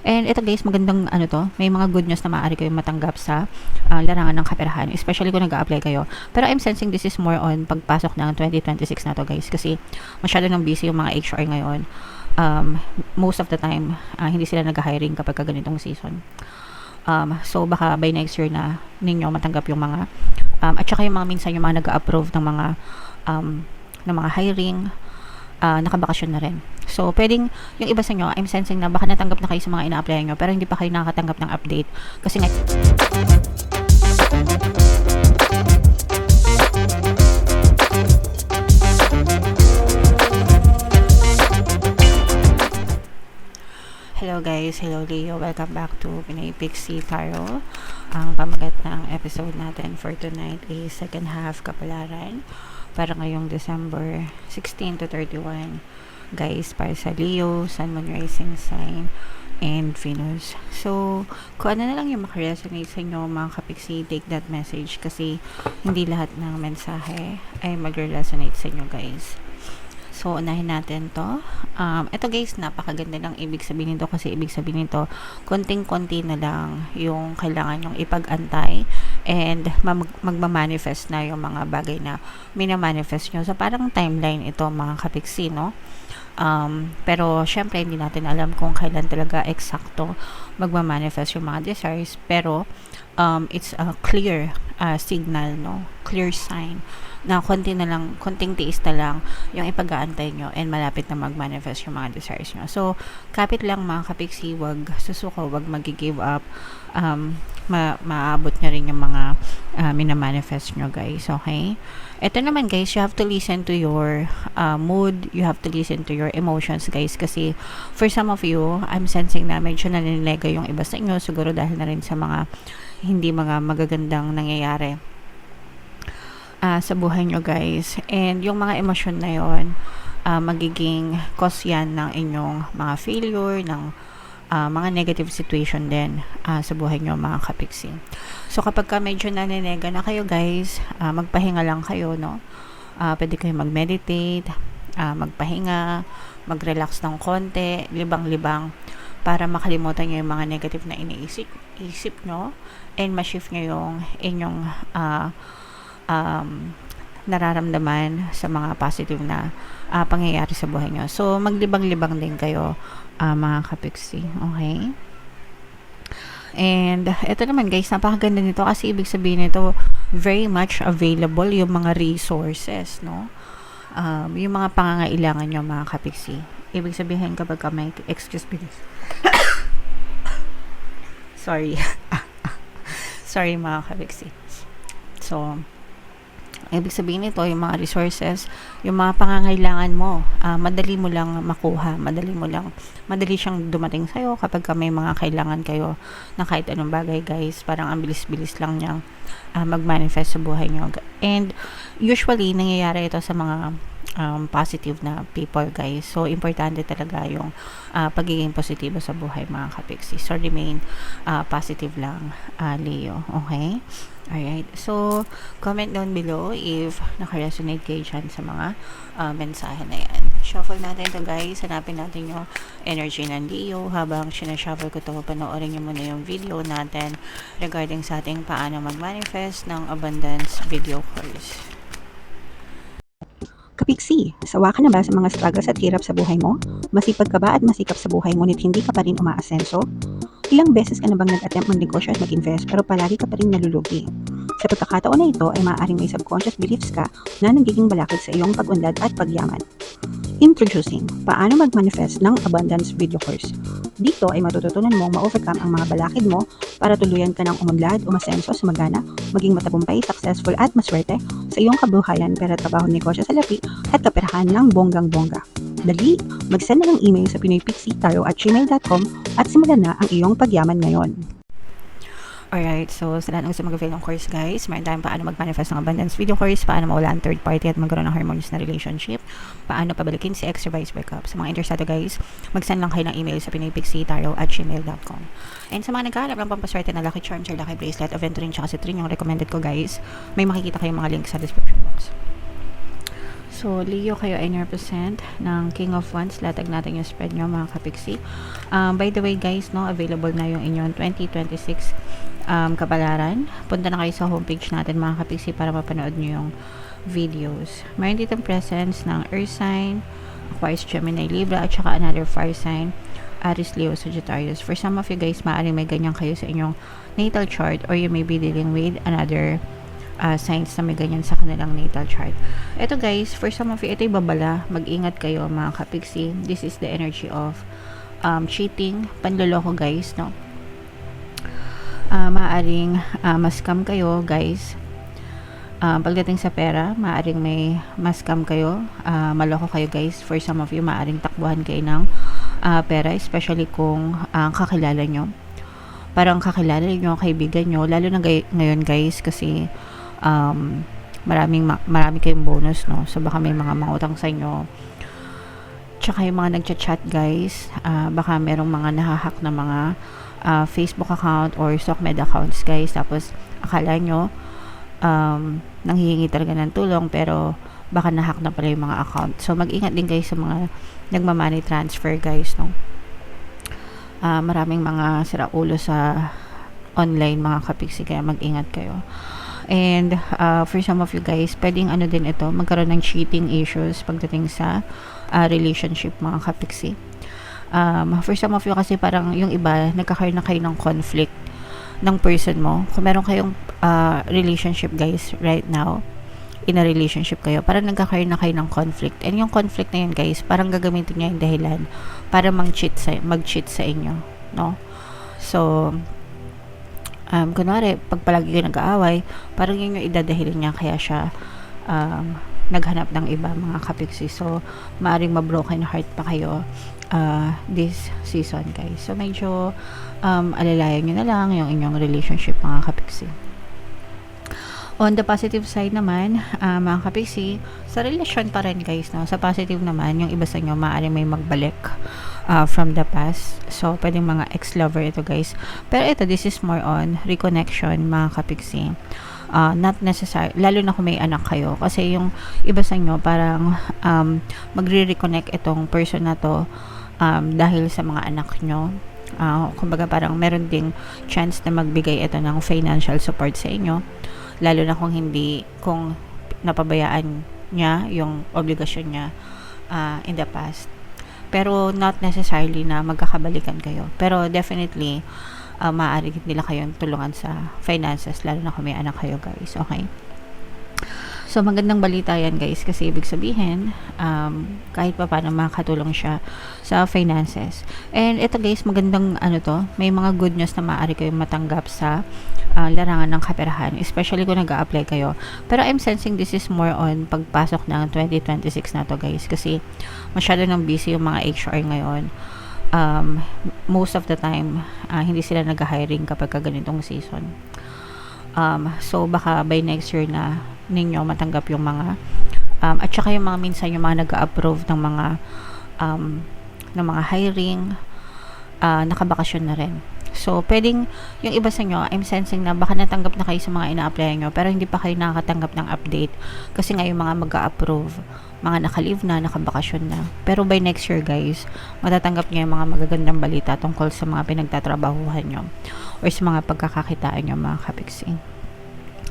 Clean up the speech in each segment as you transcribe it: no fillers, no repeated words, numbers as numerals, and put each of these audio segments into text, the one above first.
And ito guys, magandang ano to, may mga good news na maaari kayong matanggap sa larangan ng kaperahan, especially kung nag-a-apply kayo. Pero I'm sensing this is more on pagpasok ng 2026 na to guys, kasi masyado nang busy yung mga HR ngayon. Most of the time, hindi sila nag-hiring kapag ganitong season. So baka by next year na ninyo matanggap yung mga at saka yung mga minsan yung mga nag-approve ng mga hiring, nakabakasyon na rin. So, pwedeng, yung iba sa inyo, I'm sensing na baka natanggap na kayo sa mga ina-apply nyo, pero hindi pa kayo nakakatanggap ng update. Kasi nga, hello guys, hello Leo, welcome back to Pinay Pixie Tarot. Ang pamagat ng episode natin for tonight is second half kapalaran para ngayong December 16 to 31 guys, para sa Leo, Sun, Moon, Rising Sign and Venus. So kung ano na lang yung makaresonate sa inyo mga kapiksi, take that message kasi hindi lahat ng mensahe ay mag-resonate sa inyo guys. So, unahin natin to. Ito guys, napakaganda lang ibig sabihin nito kasi ibig sabihin nito, konting-konti na lang yung kailangan yung ipag-antay and magmamanifest na yung mga bagay na minamanifest nyo. So, parang timeline ito mga kapiksi, no? Pero, syempre, hindi natin alam kung kailan talaga eksakto magmamanifest yung mga desires. Pero, it's a clear signal, no? Clear sign na konting tiis na lang yung ipag-aantay nyo and malapit na mag-manifest yung mga desires nyo. So, kapit lang mga kapiksi, wag susuko, wag mag-give up. Maabot nyo rin yung mga minamanifest nyo guys, okay? Ito naman guys, you have to listen to your mood, you have to listen to your emotions guys, kasi for some of you, I'm sensing na medyo naninega yung iba sa inyo, siguro dahil na rin sa mga hindi mga magagandang nangyayari sa buhay nyo guys, and yung mga emosyon na yon magiging cause yan ng inyong mga failure, ng mga negative situation din sa buhay nyo mga kapiksi. So kapag ka medyo naninega na kayo guys, magpahinga lang kayo, no? Pwede kayo mag-meditate, magpahinga, mag-relax ng konti, libang-libang, para makalimutan nyo yung mga negative na iniisip nyo and ma-shift nyo yung inyong nararamdaman sa mga positive na pangyayari sa buhay nyo. So, maglibang-libang din kayo mga kapiksi. Okay? And, ito naman guys, napakaganda nito kasi ibig sabihin nito, very much available yung mga resources, no? Yung mga pangangailangan nyo mga kapiksi. Ibig sabihin kapag may, excuse me this. Sorry. Sorry mga kapiksi. So, ibig sabihin nito, yung mga resources, yung mga pangangailangan mo, madali mo lang makuha, madali siyang dumating sa'yo kapag may mga kailangan kayo na kahit anong bagay guys, parang ang bilis-bilis lang niyang mag-manifest sa buhay niyo. And usually, nangyayari ito sa mga positive na people guys. So, importante talaga yung pagiging positibo sa buhay mga kapiksi. So, remain positive lang, Leo. Okay? Alright. So, comment down below if naka-resonate kayo dyan sa mga mensahe na yan. Shuffle natin to guys. Hanapin natin yung energy ng Leo. Habang sinashuffle ko to, panoorin nyo muna yung video natin regarding sa ating paano mag-manifest ng abundance video course. Kapiksi, sawa ka na ba sa mga struggles at hirap sa buhay mo? Masipag ka ba at masikap sa buhay ngunit hindi ka pa rin umaasenso? Ilang beses ka na bang nag-attempt mag-negosyo at mag-invest pero palagi ka pa rin nalulugi? Sa pagkakataon na ito ay maaaring may subconscious beliefs ka na nagiging balakid sa iyong pag-unlad at pagyaman. Introducing, paano mag-manifest ng abundance video course. Dito ay matututunan mong ma-overcome ang mga balakid mo para tuluyan ka ng umunlad, umasenso, sumagana, maging matagumpay, successful at maswerte sa iyong kabuhayan, pera, trabaho, negosyo, salapi at kaperahan ng bonggang-bongga. Dali, mag-send na ng email sa pinoypixie@gmail.com at simulan na ang iyong pagyaman ngayon. Alright, so sa lahat ng gusto mag-avail ng course guys, meron tayong paano mag-manifest ng abundance video course, paano mawala ang third party at magkaroon ng harmonious na relationship, paano pabalikin si ex or vice breakup. Sa mga interesado guys, mag-send lang kayo ng email sa pinoypixie@gmail.com. And sa mga naghahanap ng pampaswerte na lucky charms or lucky bracelet, aventurine tsaka citrine yung recommended ko guys, may makikita kayong mga links sa description box. So, Leo, kayo ay represent ng King of Wands. Latag natin yung spread nyo, mga kapiksi. By the way, guys, no, available na yung inyong 2026 kapalaran. Punta na kayo sa homepage natin, mga kapiksi, para mapanood nyo yung videos. Mayroon ditong presence ng Earth sign, Aquarius, Gemini, Libra, at saka another fire sign, Aries, Leo, Sagittarius. For some of you guys, maaaring may ganyan kayo sa inyong natal chart, or you may be dealing with another signs na may ganyan sa kanilang natal chart. Ito guys, for some of you, ito yung babala. Mag-ingat kayo, mga kapiksi. This is the energy of cheating, panloloko guys, no? Maaaring ma-scam kayo guys. Pagdating sa pera, maaaring may ma-scam kayo, maloko kayo guys. For some of you, maaaring takbuhan kayo ng pera, especially kung kakilala nyo. Parang kakilala nyo, kaibigan nyo, lalo na ngayon guys, kasi marami kayong bonus, no? So baka may mga mangutang sa inyo, tsaka yung mga nagchat-chat guys, baka merong mga nahahack na mga Facebook account or StockMed accounts guys, tapos akala nyo nanghihingi talaga ng tulong, pero baka nahack na pala yung mga account. So mag-ingat din guys sa mga nagma-money transfer guys, no? Maraming mga siraulo sa online, mga kapiksi, kaya mag-ingat kayo. And for some of you guys, pwedeng din ito, magkaroon ng cheating issues pagdating sa relationship, mga kapiksi. For some of you kasi, parang yung iba, nagkakaroon na kayo ng conflict ng person mo. Kung meron kayong relationship guys right now, in a relationship kayo, parang nagkakaroon na kayo ng conflict. And yung conflict na yun guys, parang gagamitin niya yung dahilan para mag-cheat sa inyo, no? So kunwari, pag palagi kayo nag-aaway, parang yun yung idadahilan niya, kaya siya naghanap ng iba, mga kapiksi. So maaring ma-broken heart pa kayo this season guys. So medyo alalayan nyo na lang yung inyong relationship, mga kapiksi. On the positive side naman, mga kapiksi, sa relasyon pa rin guys, no? Sa positive naman, yung iba sa inyo maaaring may magbalik from the past. So pwedeng mga ex-lover ito guys. Pero ito, this is more on reconnection, mga kapiksi. Not necessary, lalo na kung may anak kayo, kasi yung iba sa inyo parang magre-reconnect itong person na to dahil sa mga anak nyo. Kumbaga parang meron ding chance na magbigay ito ng financial support sa inyo, lalo na kung napabayaan niya yung obligasyon niya in the past. Pero not necessarily na magkakabalikan kayo, pero definitely maaari nila kayong tulungan sa finances, lalo na kung may anak kayo guys. Okay, so magandang balita yan guys, kasi ibig sabihin kahit pa paano makakatulong siya sa finances. And ito guys, magandang may mga good news na maaari kayong matanggap sa larangan ng kaperahan, especially kung nag-a-apply kayo. Pero I'm sensing this is more on pagpasok ng 2026 na to guys, kasi masyado nang busy yung mga HR ngayon. Most of the time hindi sila nag-hiring kapag ganitong season. So baka by next year na ninyo matanggap yung mga at saka yung mga minsan yung mga nag-a-approve ng mga hiring, nakabakasyon na rin. So pwedeng yung iba sa inyo, I'm sensing na baka natanggap na kayo sa mga ina-apply nyo, pero hindi pa kayo nakakatanggap ng update, kasi nga yung mga mag-a-approve, mga naka-leave na, nakabakasyon na. Pero by next year guys, matatanggap nyo yung mga magagandang balita tungkol sa mga pinagtatrabahuhan nyo or sa mga pagkakakitaan nyo, mga kapiksi.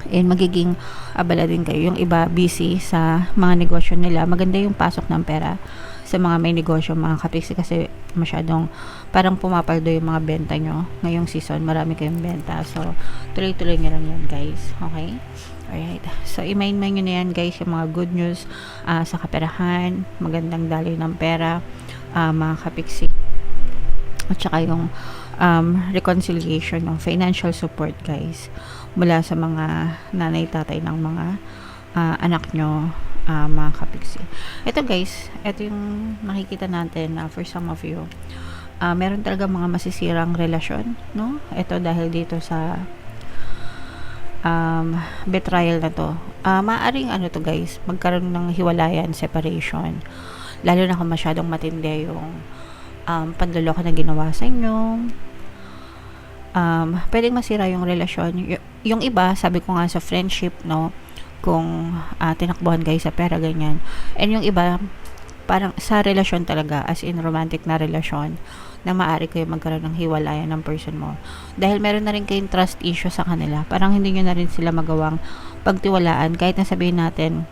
And magiging abala din kayo. Yung iba busy sa mga negosyo nila, maganda yung pasok ng pera sa mga may negosyo, mga kapiksi, kasi masyadong parang pumapaldo yung mga benta nyo ngayong season, marami kayong benta. So tuloy-tuloy nyo lang yan guys. Okay, alright, so i-mind nyo na yan guys, yung mga good news sa kaperahan, magandang daloy ng pera, mga kapiksi, at saka yung reconciliation ng financial support guys mula sa mga nanay, tatay ng mga anak nyo, mga kapiksi. Ito guys, ito yung nakikita natin for some of you, meron talaga mga masisirang relasyon, no? Ito dahil dito sa betrayal na to. Maaring to guys, magkaroon ng hiwalayan, separation, lalo na kung masyadong matindi yung panloloko na ginawa sa inyo. Pwedeng masira yung relasyon. Yung iba, sabi ko nga sa friendship, no, kung tinakbuhan kayo sa pera, ganyan. And yung iba, parang sa relasyon talaga, as in romantic na relasyon, na maaari kayo magkaroon ng hiwalayan ng person mo. Dahil meron na rin kayong trust issue sa kanila. Parang hindi nyo na rin sila magawang pagtiwalaan. Kahit na sabihin natin,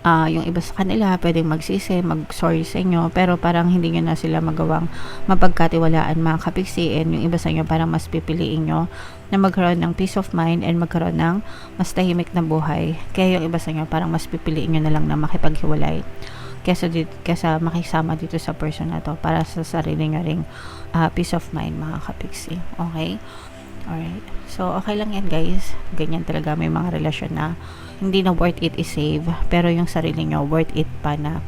yung iba sa kanila pwedeng magsisi, mag-sorry sa inyo, pero parang hindi nyo na sila magawang mapagkatiwalaan, mga kapiksi. And yung iba sa inyo parang mas pipiliin nyo na magkaroon ng peace of mind and magkaroon ng mas tahimik na buhay. Kaya yung iba sa inyo parang mas pipiliin nyo na lang na makipaghiwalay kesa makisama dito sa person na to para sa sarili nyo ring peace of mind, mga kapiksi. Okay? Alright. So, okay lang yan, guys. Ganyan talaga, may mga relasyon na hindi na worth it i-save, pero yung sarili nyo, worth it pa na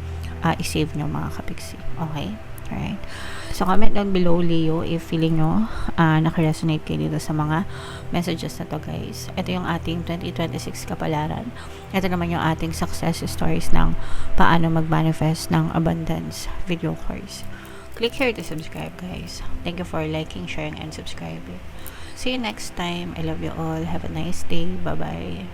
i-save nyo, mga kapiksi. Okay? Alright. So, comment down below, Leo, if feeling nyo nakaresonate kayo dito sa mga messages na to, guys. Ito yung ating 2026 kapalaran. Ito naman yung ating success stories ng paano mag-manifest ng abundance video course. Click here to subscribe, guys. Thank you for liking, sharing, and subscribing. See you next time. I love you all. Have a nice day. Bye-bye.